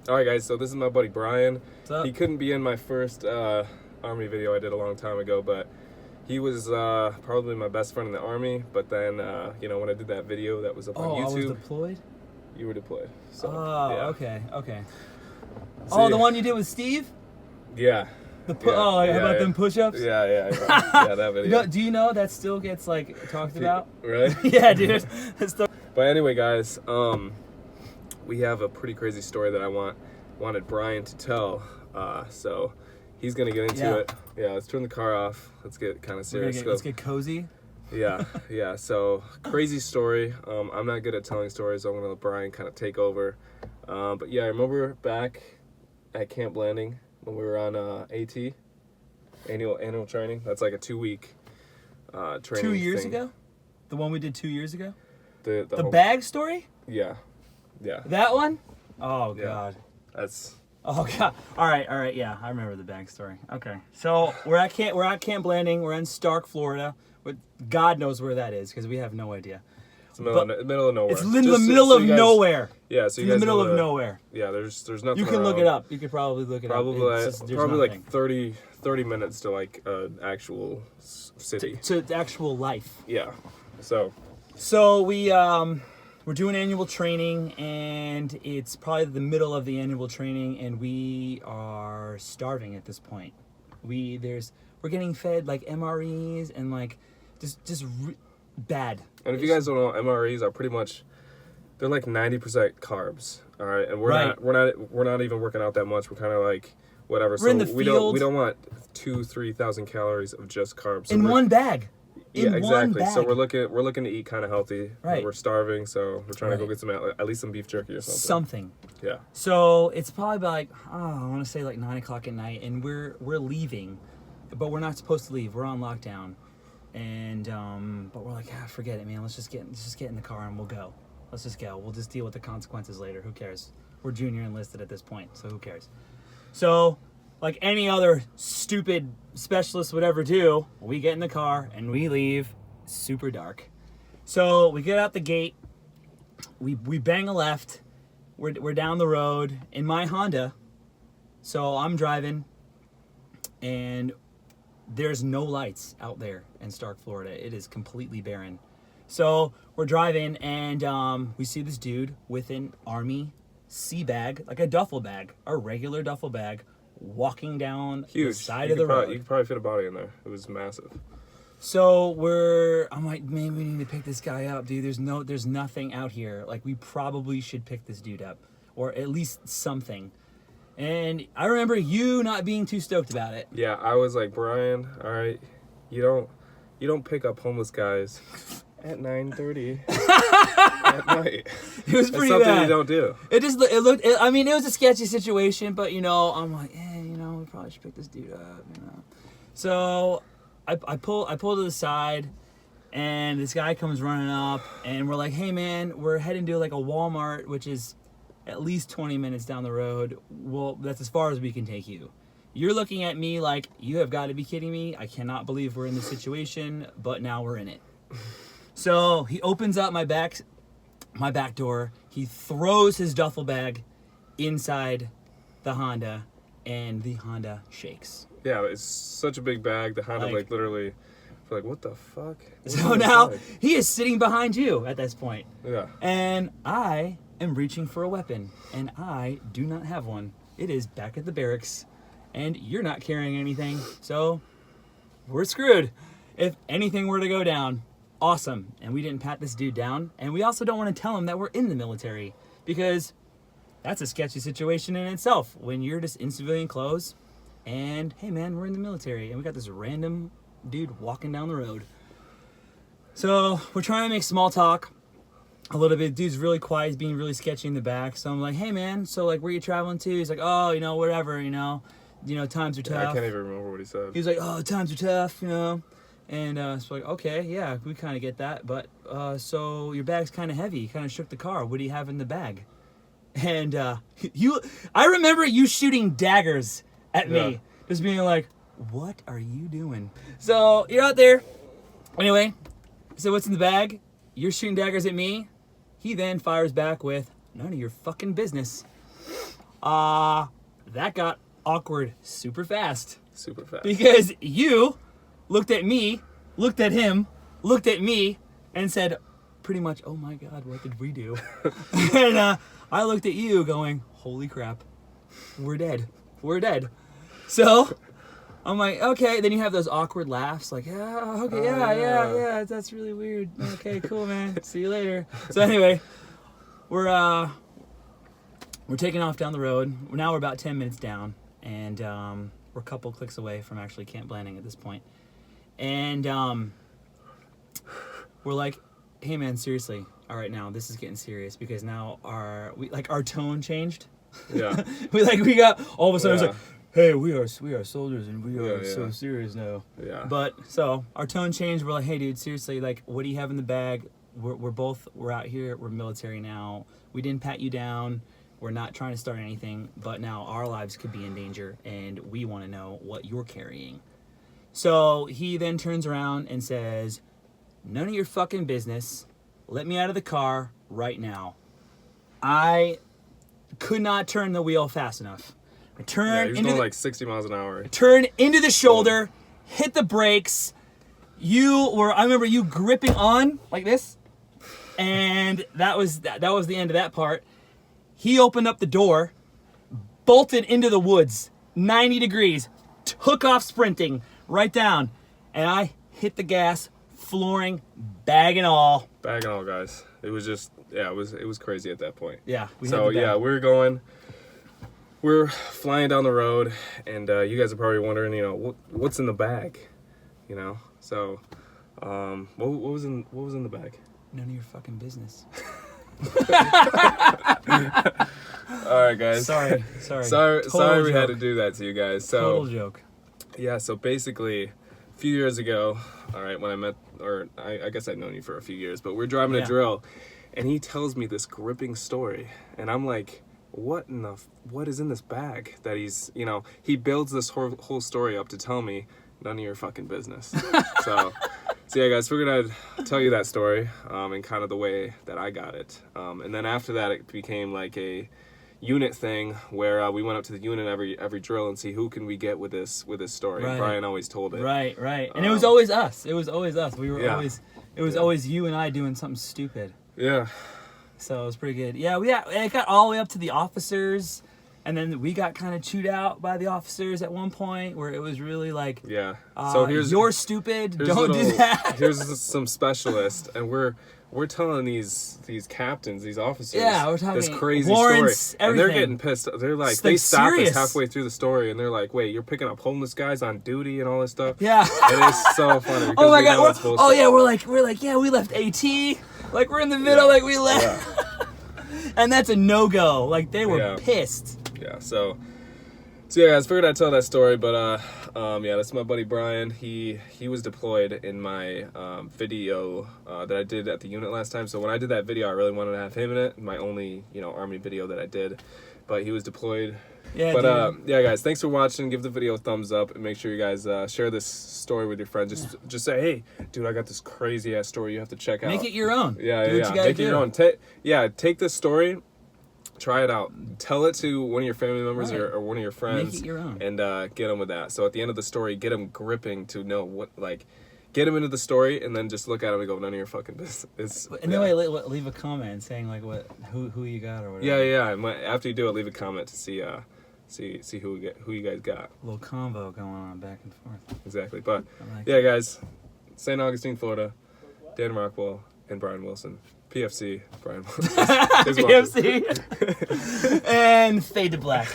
All right, guys, so this is my buddy Brian. What's up? He couldn't be in my first Army video I did a long time ago, but he was probably my best friend in the Army. But then, when I did that video that was up on YouTube. I was deployed? You were deployed. So, yeah. Okay. So, the one you did with Steve? Yeah. How about them push-ups? Yeah, that video. Do you know that still gets, talked about? Really? Yeah, dude. But anyway, guys, we have a pretty crazy story that I wanted Brian to tell. So he's gonna get into it. Yeah, let's turn the car off. Let's get kind of serious. Let's get cozy. Yeah. So crazy story. I'm not good at telling stories. So I'm gonna let Brian kind of take over. But yeah, I remember back at Camp Landing when we were on AT, annual training. That's like a 2-week training. 2 years thing. ago? The one we did 2 years ago? The whole bag story? Yeah. That one? Oh, Yeah. God. That's... Oh, God. All right. Yeah, I remember the bag story. Okay. So we're at Camp Landing. We're in Stark, Florida. God knows where that is because we have no idea. It's the middle of nowhere. It's in the middle of nowhere. Yeah, so you in guys the middle know of nowhere. Yeah, there's nothing. You can around. look it up. You could probably look it probably up. Probably like 30 minutes to like actual city. To actual life. Yeah. So we're doing annual training, and it's probably the middle of the annual training, and we are starving at this point. We're getting fed like MREs and like just bad. And if you guys don't know, MREs are pretty much, they're like 90% carbs. All right, and we're not even working out that much. We're kind of like whatever. We're in the field. We don't want 2,000-3,000 calories of just carbs. So in one bag. Yeah, exactly. So we're looking to eat kind of healthy. Right. We're starving, so we're trying to go get at least some beef jerky or something. Yeah. So it's probably about I want to say like 9 o'clock at night, and we're leaving, but we're not supposed to leave. We're on lockdown, and but we're like, forget it, man. Let's just get in the car and we'll go. Let's just go. We'll just deal with the consequences later. Who cares? We're junior enlisted at this point, so who cares? So, like any other stupid specialist would ever do, we get in the car and we leave. Super dark. So we get out the gate. We bang a left. We're down the road in my Honda. So I'm driving, and there's no lights out there in Stark, Florida. It is completely barren. So we're driving, and we see this dude with an Army sea bag, like a duffel bag, a regular duffel bag, walking down the side of the road. You could probably fit a body in there. It was massive. So I'm like, man, we need to pick this guy up, dude. There's nothing out here. Like, we probably should pick this dude up, or at least something. And I remember you not being too stoked about it. Yeah, I was like, Brian, all right, you don't pick up homeless guys at 9:30 at night. It was pretty That's something bad. you don't do. It was a sketchy situation, but I'm like, we probably should pick this dude up, So I pull to the side, and this guy comes running up, and we're like, hey man, we're heading to like a Walmart, which is at least 20 minutes down the road. Well, that's as far as we can take you. You're looking at me like, you have got to be kidding me. I cannot believe we're in this situation, but now we're in it. So he opens up my back door. He throws his duffel bag inside the Honda, and the Honda shakes. Yeah, it's such a big bag. The Honda literally, like, what the fuck? So now he is sitting behind you at this point. Yeah. And I am reaching for a weapon, and I do not have one. It is back at the barracks, and you're not carrying anything, so we're screwed. If anything were to go down, awesome. And we didn't pat this dude down, and we also don't want to tell him that we're in the military, because that's a sketchy situation in itself when you're just in civilian clothes and, hey man, we're in the military, and we got this random dude walking down the road. So we're trying to make small talk a little bit. Dude's really quiet. He's being really sketchy in the back. So I'm like, hey man, so like, where you traveling to? He's like, oh, whatever, times are tough. Yeah, I can't even remember what he said. He was like, oh, times are tough, And so like, okay, yeah, we kind of get that. But so your bag's kind of heavy. You kind of shook the car. What do you have in the bag? And I remember you shooting daggers at me. Just being like, what are you doing? So you're out there. Anyway, so what's in the bag? You're shooting daggers at me. He then fires back with, none of your fucking business. That got awkward super fast. Super fast. Because you looked at me, looked at him, looked at me, and said pretty much, oh my God, what did we do? And I looked at you going, holy crap, we're dead. We're dead. So I'm like, okay. Then you have those awkward laughs like, yeah, okay, yeah, that's really weird. Okay, cool, man. See you later. So anyway, we're taking off down the road. Now we're about 10 minutes down, and we're a couple clicks away from actually Camp Landing at this point. And we're like, hey man, seriously, all right, now this is getting serious because now our tone changed. Yeah. we got all of a sudden it's like, hey, we are soldiers and we are so serious now. Yeah. But so our tone changed. We're like, hey dude, seriously, like, what do you have in the bag? We're out here. We're military now. We didn't pat you down. We're not trying to start anything, but now our lives could be in danger, and we want to know what you're carrying. So he then turns around and says, none of your fucking business. Let me out of the car right now. I could not turn the wheel fast enough. I turned he was going like 60 miles an hour. Turn into the shoulder, hit the brakes. I remember you gripping on like this, and that was the end of that part. He opened up the door, bolted into the woods, 90 degrees, took off sprinting right down, and I hit the gas, flooring, bag and all. Bag and all, guys. It was just, it was crazy at that point. Yeah. We're flying down the road, and you guys are probably wondering, what's in the bag, So, what was in the bag? None of your fucking business. All right, guys. Sorry we had to do that to you guys. So, total joke. Yeah, so basically, a few years ago, all right, when I met, or I guess I'd known you for a few years, but we're driving a drill, and he tells me this gripping story, and I'm like, what is in this bag that he's, he builds this whole story up to tell me none of your fucking business. So yeah, guys, we're gonna tell you that story, and kind of the way that I got it. And then after that, it became like a unit thing where we went up to the unit every drill and see who can we get with this story. Right. Brian always told it. Right. And it was always us. We were always you and I doing something stupid. Yeah. So it was pretty good. Yeah, it got all the way up to the officers, and then we got kind of chewed out by the officers at one point where it was really like, so you're stupid, don't do that. Here's some specialists, and we're telling these captains, these officers, we're talking this crazy warrants, story, everything. And they're getting pissed. They're like, they stop us halfway through the story, and they're like, "Wait, you're picking up homeless guys on duty and all this stuff?" Yeah, and it's so funny. Oh my God! We're like, we left AT. Like we're in the middle, like we left, and that's a no-go. Like they were pissed. Yeah. So yeah, guys, figured I'd tell that story, but that's my buddy Brian. He was deployed in my video that I did at the unit last time. So when I did that video, I really wanted to have him in it. My only Army video that I did, but he was deployed. Yeah. But guys, thanks for watching. Give the video a thumbs up, and make sure you guys share this story with your friends. Just say, hey, dude, I got this crazy ass story you have to check out. Make it your own. Yeah. Do what you gotta Make do. it your own. Take this story. Try it out. Tell it to one of your family members or one of your friends. Make it your own. And get them with that. So at the end of the story, get them gripping to know get them into the story, and then just look at them and go, none of your fucking business. And then leave a comment saying like who you got or whatever. Yeah. And after you do it, leave a comment to see who you guys got. A little convo going on back and forth. Exactly. But guys, St. Augustine, Florida, Dan Rockwell and Brian Wilson. PFC, Brian Wilson. PFC. And fade to black.